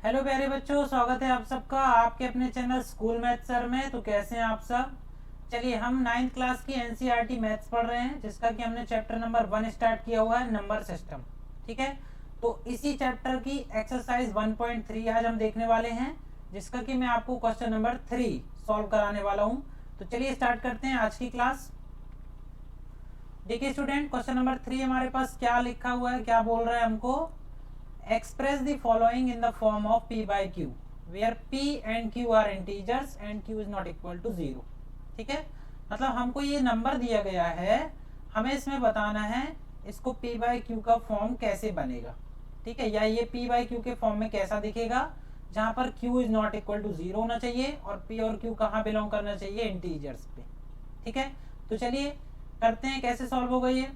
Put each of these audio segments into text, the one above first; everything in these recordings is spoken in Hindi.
हेलो प्यारे बच्चों, स्वागत है आप सबका आपके अपने चैनल स्कूल मैथ सर में। तो कैसे हैं आप सब। चलिए, हम 9th क्लास की एनसीईआरटी मैथ्स पढ़ रहे हैं, जिसका कि हमने चैप्टर नंबर 1 स्टार्ट किया हुआ है, नंबर सिस्टम। ठीक है, तो इसी चैप्टर की एक्सरसाइज 1.3 आज हम देखने वाले हैं, जिसका कि मैं आपको क्वेश्चन नंबर 3 सॉल्व कराने वाला हूँ। तो चलिए स्टार्ट करते हैं आज की क्लास। देखिए स्टूडेंट, क्वेश्चन नंबर 3 हमारे पास क्या लिखा हुआ है, क्या बोल रहा है हमको। Express the following in the form of p by q, where p and q are integers and q is not equal to 0। ठीक है, मतलब हमको ये नंबर दिया गया है, हमें इसमें बताना है इसको p by q का फॉर्म कैसे बनेगा। ठीक है, या ये p by q के फॉर्म में कैसा दिखेगा, जहां पर q is not equal to 0 होना चाहिए और p और q कहाँ बिलोंग करना चाहिए, इंटीजर्स पे। ठीक है, तो चलिए करते हैं कैसे सॉल्व होगा ये।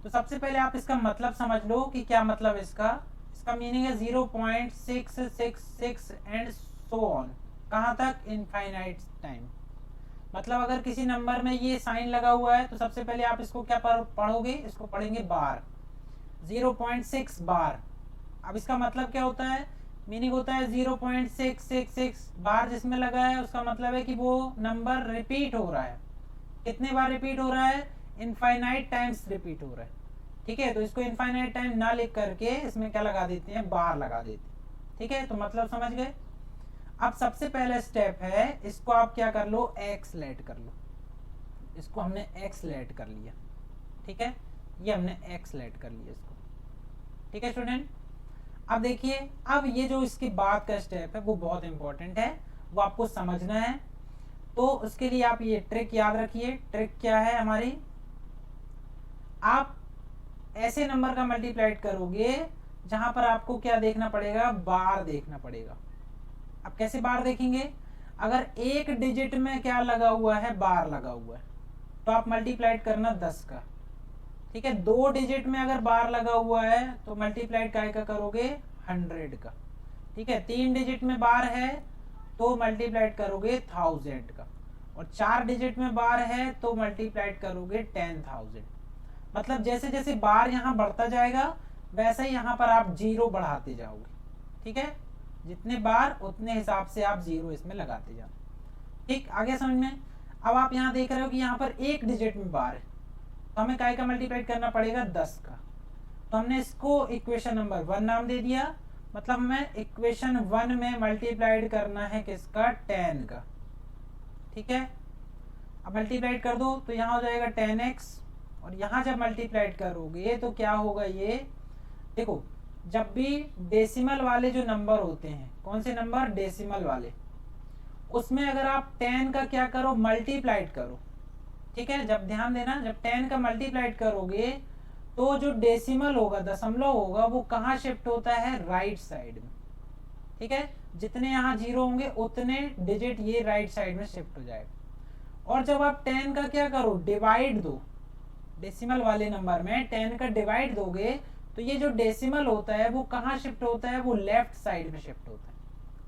तो सबसे पहले आप इसका मतलब समझ लो कि क्या मतलब इसका मीनिंग है 0.666 एंड सो ऑन, कहाँ तक, इनफाइनाइट टाइम। मतलब अगर किसी नंबर में ये साइन लगा हुआ है तो सबसे पहले आप इसको क्या पढ़ोगे, इसको पढ़ेंगे बार, 0.6 बार। अब इसका मतलब क्या होता है, मीनिंग होता है 0.666 बार जिसमें लगा है, उसका मतलब है कि वो नंबर रिपीट हो रहा है। कितने बार रिपीट हो रहा है, इनफाइनाइट टाइम्स रिपीट हो रहा है। ठीक है, तो इसको इनफाइनाइट टाइम ना लिख करके इसमें क्या लगा देते हैं, बार लगा देते हैं। ठीक है, तो मतलब समझ गए। अब सबसे पहला स्टेप है, इसको आप क्या कर लो, एक्स लेट कर लो। इसको हमने एक्स लेट कर लिया। ठीक है, ये हमने एक्स लेट कर लिया इसको। ठीक है स्टूडेंट, अब देखिए, अब ये जो इसके बाद का स्टेप है वो बहुत इंपॉर्टेंट है, वो आपको समझना है। तो उसके लिए आप ये ट्रिक याद रखिए। ट्रिक क्या है हमारी, आप ऐसे नंबर का मल्टीप्लाइड करोगे जहां पर आपको क्या देखना पड़ेगा, बार देखना पड़ेगा। अब कैसे बार देखेंगे, अगर एक डिजिट में क्या लगा हुआ है, बार लगा हुआ है, तो आप मल्टीप्लाइड करना 10 का। ठीक है, 2 डिजिट में अगर बार लगा हुआ है तो मल्टीप्लाइड काय का करोगे, 100 का। ठीक है, 3 डिजिट में बार है तो मल्टीप्लाइड करोगे 1000 का, और 4 डिजिट में बार है तो मल्टीप्लाइड करोगे 10,000। मतलब जैसे जैसे बार यहाँ बढ़ता जाएगा वैसे ही यहाँ पर आप जीरो बढ़ाते जाओगे। ठीक है, जितने बार उतने हिसाब से आप जीरो इसमें लगाते जाओ। ठीक, आगे समझ में। अब आप यहाँ देख रहे हो कि यहाँ पर एक डिजिट में बार है, तो हमें काय का मल्टीप्लाइड करना पड़ेगा, 10 का। तो हमने इसको इक्वेशन नंबर 1 नाम दे दिया। मतलब हमें इक्वेशन 1 में मल्टीप्लाइड करना है किसका, 10 का। ठीक है, अब मल्टीप्लाइड कर दो तो यहाँ हो जाएगा 10x, और यहाँ जब मल्टीप्लाइड करोगे तो क्या होगा, ये देखो, जब भी डेसिमल वाले जो नंबर होते हैं, कौन से नंबर, डेसिमल वाले, उसमें अगर आप 10 का क्या करो, मल्टीप्लाइड करो। ठीक है, जब ध्यान देना, जब 10 का मल्टीप्लाइड करोगे तो जो डेसिमल होगा, दशमलव होगा, वो कहाँ शिफ्ट होता है, राइट साइड में। ठीक है, जितने यहाँ जीरो होंगे उतने डिजिट ये राइट साइड में शिफ्ट हो जाएगा। और जब आप 10 का क्या करो, डिवाइड दो, डेसिमल वाले नंबर में 10 का डिवाइड दोगे तो ये जो डेसिमल होता है वो कहाँ शिफ्ट होता है, वो लेफ्ट साइड में शिफ्ट होता है।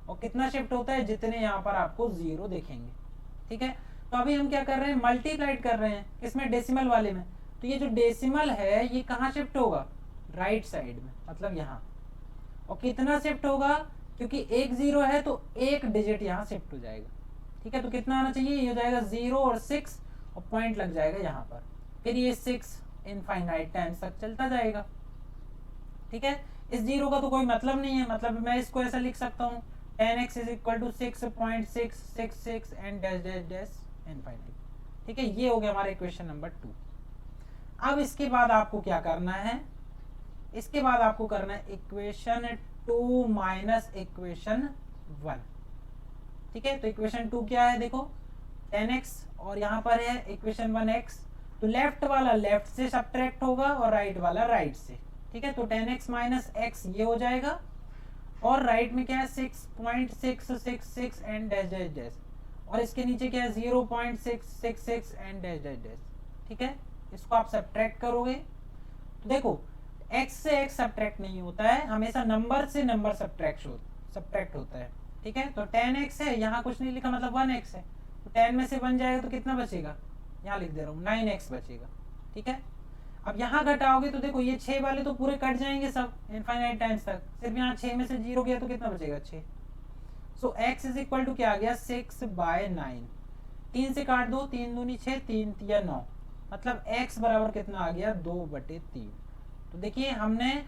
और कितना शिफ्ट होता है, जितने यहाँ पर आपको जीरो दिखेंगे। ठीक है, तो अभी हम क्या कर रहे हैं, मल्टीप्लाइड कर रहे हैं किसमें, डेसिमल वाले में। तो ये जो डेसिमल है ये कहाँ शिफ्ट होगा, राइट साइड में, मतलब यहाँ। और कितना शिफ्ट होगा, क्योंकि एक जीरो है तो एक डिजिट यहाँ शिफ्ट हो जाएगा। ठीक है, तो कितना आना चाहिए, ये हो जाएगा 0 और 6, और पॉइंट लग जाएगा यहाँ पर। फिर ये 6 इनफाइनाइट टाइम्स तक चलता जाएगा। ठीक है, इस जीरो का तो कोई मतलब नहीं है, मतलब मैं इसको ऐसा लिख सकता हूँ, 10x is equal to 6.666 and dash dash dash infinite. ठीक है, ये हो गया हमारा इक्वेशन नंबर 2। अब इसके बाद आपको क्या करना है, इसके बाद आपको करना है इक्वेशन 2 माइनस इक्वेशन 1। ठीक है, तो इक्वेशन 2 क्या है, देखो 10x, और यहाँ पर है इक्वेशन 1x। तो लेफ्ट वाला लेफ्ट से सब्ट्रैक्ट होगा और राइट वाला राइट से। ठीक है, तो 10x माइनस x ये हो जाएगा, और राइट में क्या है, 6.666 एंड डैश डैश डैश, और इसके नीचे क्या है, 0.666 एंड डैश डैश डैश। ठीक है, इसको आप सब्ट्रैक्ट करोगे तो देखो, x से x सब्ट्रैक्ट नहीं होता है, हमेशा नंबर से नंबर सब्ट्रैक्ट होता है। ठीक है, तो 10x है, यहाँ कुछ नहीं लिखा, मतलब 1x है, तो 10 में से 1 जाएगा तो कितना बचेगा, यहाँ लिख दे रहा हूँ 9x बचेगा। ठीक है, अब यहाँ घटाओगे तो देखो ये 6 वाले तो पूरे कट जाएंगे सब इनफाइनाइट टाइम्स तक, सिर्फ यहाँ 6 में से 0 गया तो कितना बचेगा 6। सो x इज इक्वल टू क्या आ गया 6/9। 3 से काट दो, 3 दूनी 6, 3 तिया 9, मतलब x बराबर कितना आ गया 2/3। तो देखिए हमने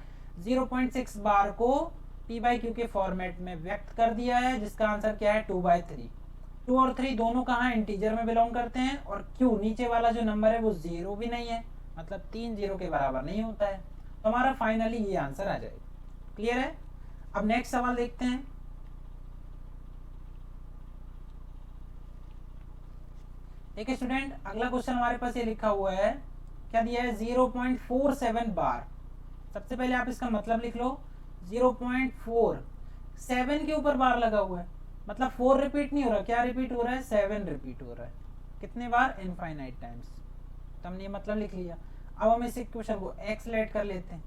0.6 बार को p/q के फॉर्मेट में व्यक्त कर दिया है, जिसका आंसर क्या है 2/3। 2 और 3 दोनों कहाँ इंटीजर में बिलोंग करते हैं, और q नीचे वाला जो नंबर है वो 0 भी नहीं है, मतलब 3 0 के बराबर नहीं होता है। तो हमारा फाइनली ये आंसर आ जाएगा। क्लियर है? अब नेक्स्ट सवाल देखते हैं। देखिए स्टूडेंट, अगला क्वेश्चन हमारे पास ये लिखा हुआ है, क्या दिया है 0.47 बार। सबसे पहले आप इसका मतलब लिख लो, 0.47 के ऊपर बार लगा हुआ है, मतलब 4 रिपीट नहीं हो रहा, क्या रिपीट हो रहा है 7 रिपीट हो रहा है। कितने बार? Infinite times. तो हमने ये मतलब लिख लिया। अब हम इस इक्वेशन को एक्सलेट कर लेते हैं,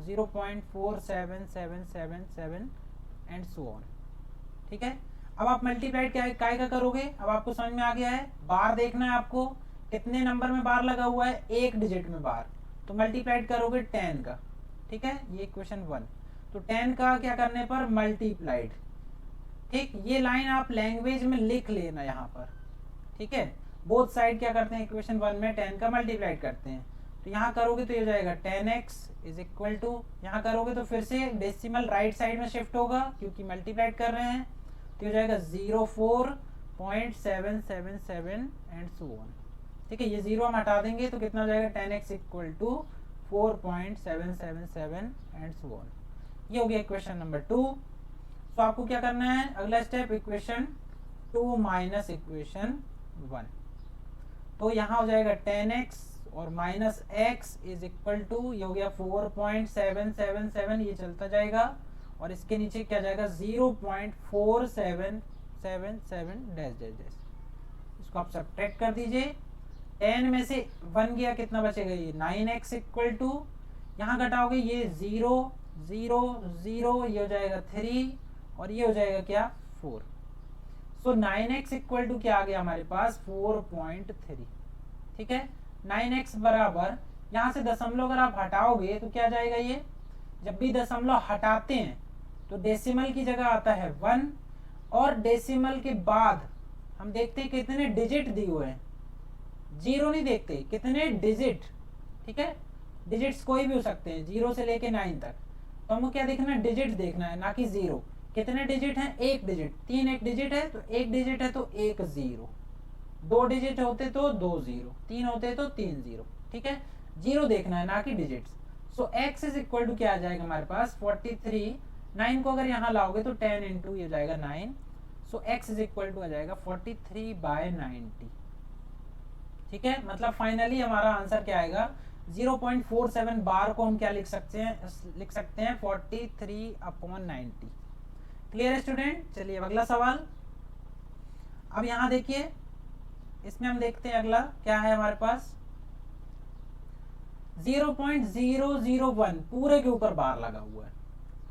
0.47777 एंड सो ऑन। ठीक है, अब आप मल्टीप्लाइड क्या का करोगे, अब आपको समझ में आ गया है। बार देखना है आपको, कितने नंबर में बार लगा हुआ है, एक डिजिट में बार, तो मल्टीप्लाइड करोगे 10 का। ठीक है, ये इक्वेशन 1। तो 10 का क्या करने पर मल्टीप्लाइड। ठीक, ये लाइन आप लैंग्वेज में लिख लेना यहाँ पर। ठीक है, बोथ साइड क्या करते हैं इक्वेशन 1 में 10 का मल्टीप्लाइड करते हैं। तो यहाँ करोगे तो ये जाएगा 10x इज इक्वल टू, यहाँ करोगे तो फिर से डेसिमल राइट साइड में शिफ्ट होगा क्योंकि मल्टीप्लाइड कर रहे हैं, तो ये जाएगा 04.777 एंड सो ऑन। ठीक है, ये 0 हम हटा देंगे तो कितना हो जाएगा 10x equal to 4.777 and so on. ये हो गया इक्वेशन नंबर 2। तो आपको क्या करना है, अगला स्टेप इक्वेशन 2 माइनस इक्वेशन 1। तो यहाँ हो जाएगा 10x और minus x is equal to, ये हो गया 4.777, ये चलता जाएगा और इसके नीचे क्या जाएगा 0.4777 डैश डैश डैश। इसको आप सब्ट्रैक्ट कर दीजिए, 10 में से 1 गया, कितना बचेगा ये 9x इक्वल टू, यहाँ घटाओगे ये 0 0 0, ये हो जाएगा 3 और ये हो जाएगा क्या 4। सो 9x इक्वल टू क्या आ गया हमारे पास 4.3। ठीक है, 9x बराबर, यहाँ से दशमलव अगर आप हटाओगे तो क्या जाएगा, ये जब भी दशमलव हटाते हैं तो डेसिमल की जगह आता है 1, और डेसिमल के बाद हम देखते हैं कितने डिजिट दिए हुए हैं, 0 नहीं देखते, कितने डिजिट। ठीक है, डिजिट्स कोई भी हो सकते हैं 0 से लेके 9 तक, तो हमको क्या देखना है, डिजिट देखना है, ना कि 0। कितने डिजिट हैं, एक डिजिट, 3 एक डिजिट है तो एक डिजिट है तो एक 0, 2 डिजिट होते तो 2 0, 3 होते तो 3 0। ठीक है, 0 देखना है ना कि digits. So x is equal to क्या आ जाएगा हमारे पास 43। 9 को अगर यहाँ लाओगे तो 10 इंटू ये जाएगा 9। सो x इज इक्वल टू आ जाएगा 43/90। ठीक है, मतलब फाइनली हमारा आंसर क्या आएगा 0.47 बार को हम क्या लिख सकते हैं 43/90। क्लियर है स्टूडेंट? चलिए अब अगला सवाल। अब यहाँ देखिए, इसमें हम देखते हैं अगला क्या है हमारे पास, 0.001 पूरे के ऊपर बार लगा हुआ है।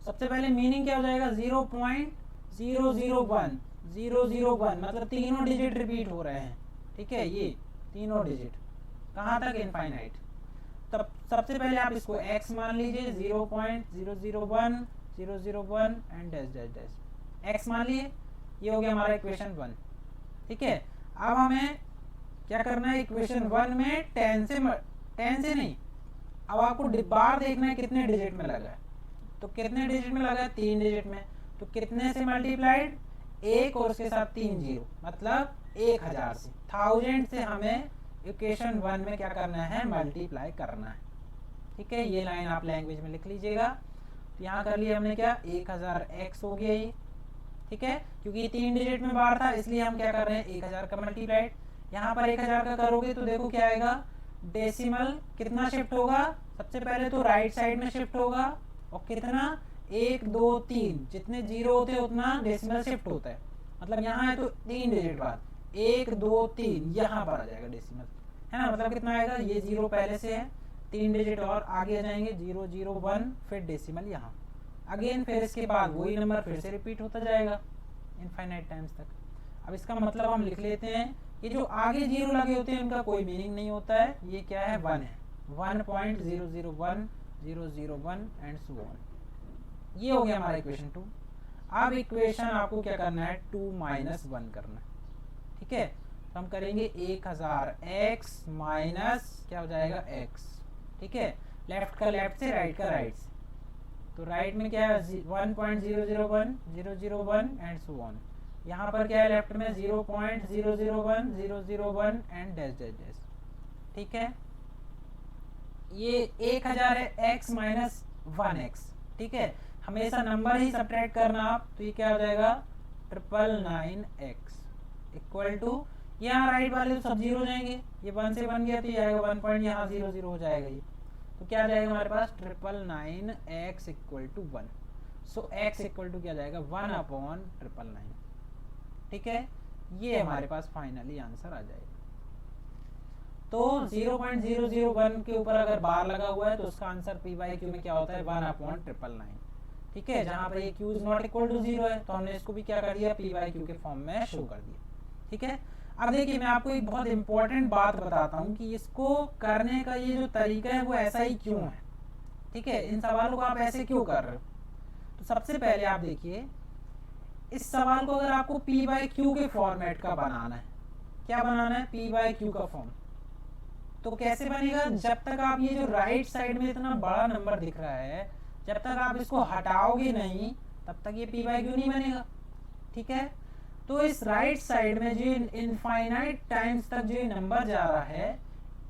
सबसे पहले मीनिंग क्या हो जाएगा 0.001 मतलब तीनों डिजिट रिपीट हो रहे हैं। ठीक है, ये तीनों डिजिट कहाँ तक, इनफाइनाइट। तब सबसे पहले आप इसको x मान लीजिए, 0.001 001 and dash dash dash x मान लिए। ये हो गया हमारा इक्वेशन 1। ठीक है, अब हमें क्या करना है, इक्वेशन 1 में 10 से नहीं, अब आपको बार देखना है कितने डिजिट में लगा है। तो कितने डिजिट में लगा है, 3 डिजिट में, तो कितने से मल्टीप्लाइड, 1 और उसके साथ 3 0, मतलब 1000 से, 1000 से हमें इक्वेशन 1 में क्या करना है, मल्टीप्लाई करना है। ठीक है, ये लाइन आप लैंग्वेज में लिख लीजिएगा। तो यहाँ कर लिया हमने क्या 1000x हो गया ये। ठीक है, क्योंकि 3 डिजिट में बार था इसलिए हम क्या कर रहे हैं 1000 का मल्टीप्लाइड। यहाँ पर 1000 का करोगे तो देखो क्या आएगा, डेसिमल कितना शिफ्ट होगा, सबसे पहले तो राइट साइड में शिफ्ट होगा, और कितना 1 2 3, जितने 0 होते हैं उतना डेसिमल शिफ्ट होता है। मतलब यहाँ है तो 3 डिजिट बाद 1 2 3 यहाँ पर आ जाएगा डेसिमल, है ना। मतलब कितना आएगा, ये 0 पहले से है, 3 डिजिट और आगे आ जाएंगे 0 0 1, फिर डेसिमल यहाँ अगेन, फिर इसके बाद वही नंबर फिर से रिपीट होता जाएगा इनफाइनाइट टाइम्स तक। अब इसका मतलब हम लिख लेते हैं, ये जो आगे 0 लगे होते हैं उनका कोई मीनिंग नहीं होता है, ये क्या है 1 है। 1.001 001 एंड सो ऑन। ये हो गया हमारा इक्वेशन 2। अब इक्वेशन आपको क्या करना है, 2 माइनस 1 करना है, ठीक है। तो हम करेंगे 1000 x माइनस क्या हो जाएगा x, ठीक है। लेफ्ट का लेफ्ट से, राइट का राइट से। तो राइट में क्या है 1.001 001 एंड सो ऑन। यहाँ पर क्या है लेफ्ट में 0.001 001 एंड डैश डैश डैश, ठीक है। ये 1000 है x माइनस 1x, ठीक है। हमेशा नंबर ही सब्ट्रैक्ट करना आप। तो ये क्या हो जाएगा 999x इक्वल टू, यहाँ राइट वाले तो सब जीरो हो जाएंगे, ये 1 से बन गया तो ये आएगा 1 पॉइंट यहाँ 00 हो जाएगा ये। तो क्या जाएगा हमारे पास 999x equal to 1। So x equal to क्या जाएगा 1/999, ठीक है। ये हमारे पास फाइनली आंसर आ जाएगा। तो 0.001 के ऊपर अगर बार लगा हुआ है तो उसका आंसर p/q में क्या होता है 1/999, ठीक है। जहां पर ये q is not equal to 0 है तो हमने इसको भी क्या कर दिया p/q के फॉर्म में शो कर दिया, ठीक है। अब देखिए मैं आपको एक बहुत इंपॉर्टेंट बात बताता हूँ कि इसको करने का ये जो तरीका है वो ऐसा ही क्यों है, ठीक है। इन सवालों को आप ऐसे क्यों कर रहे हो। तो सबसे पहले आप देखिए इस सवाल को अगर आपको p/q के फॉर्मेट का बनाना है, क्या बनाना है p/q का फॉर्म, तो कैसे बनेगा, जब तक आप ये जो राइट साइड में इतना बड़ा नंबर दिख रहा है जब तक आप इसको हटाओगे नहीं तब तक ये p/q नहीं बनेगा, ठीक है। तो इस राइट साइड में जो इनफाइनाइट टाइम्स तक जो नंबर जा रहा है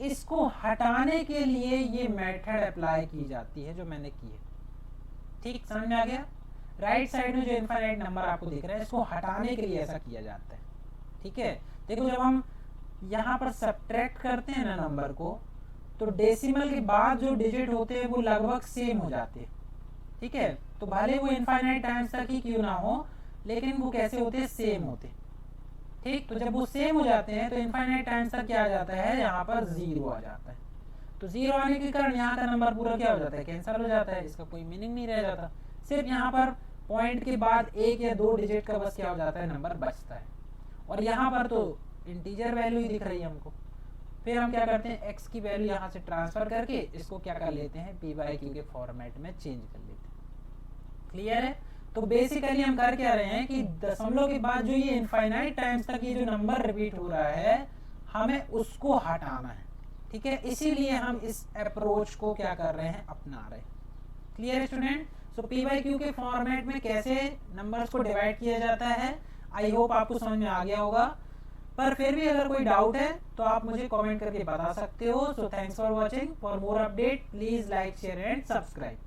इसको हटाने के लिए ये मेथड अप्लाई की जाती है जो मैंने की है, ठीक, समझ में आ गया। राइट साइड में जो इनफाइनाइट नंबर आपको दिख रहा है इसको हटाने के लिए ऐसा किया जाता है, ठीक है। देखो जब हम यहाँ पर सब्ट्रैक्ट करते हैं ना नंबर को तो डेसिमल के बाद जो डिजिट होते हैं वो लगभग सेम हो जाते हैं, ठीक है। तो भले वो इनफाइनाइट टाइम्स तक ही क्यों ना हो लेकिन वो कैसे होते हैं सेम होते, ठीक। तो जब वो सेम हो जाते हैं तो इनफाइनाइट टाइम्स तक क्या आ जाता है यहाँ पर 0 आ जाता है। तो 0 आने के कारण यहाँ का नंबर पूरा क्या हो जाता है कैंसिल हो जाता है, इसका कोई मीनिंग नहीं रह जाता। सिर्फ यहाँ पर पॉइंट के बाद 1 या 2 डिजिट का बस क्या हो जाता है नंबर बचता है। और यहाँ पर तो इंटीजर वैल्यू ही दिख रही है हमको। फिर हम क्या करते हैं x की वैल्यू यहाँ से ट्रांसफर करके इसको क्या कर लेते हैं p/q के फॉर्मेट में चेंज कर लेते हैं, क्लियर है। तो बेसिकली हम कर क्या रहे हैं कि दशमलव के बाद जो ये इनफाइनाइट टाइम्स तक ये जो नंबर रिपीट हो रहा है हमें उसको हटाना है, ठीक है। इसीलिए हम इस अप्रोच को क्या कर रहे हैं अपना रहे हैं, क्लियर स्टूडेंट। सो p/q के फॉर्मेट में कैसे नंबर्स को डिवाइड किया जाता है आई होप आपको समझ में आ गया होगा। पर फिर भी अगर कोई डाउट है तो आप मुझे कमेंट करके बता सकते हो। So thanks for watching. For more update please like share and subscribe.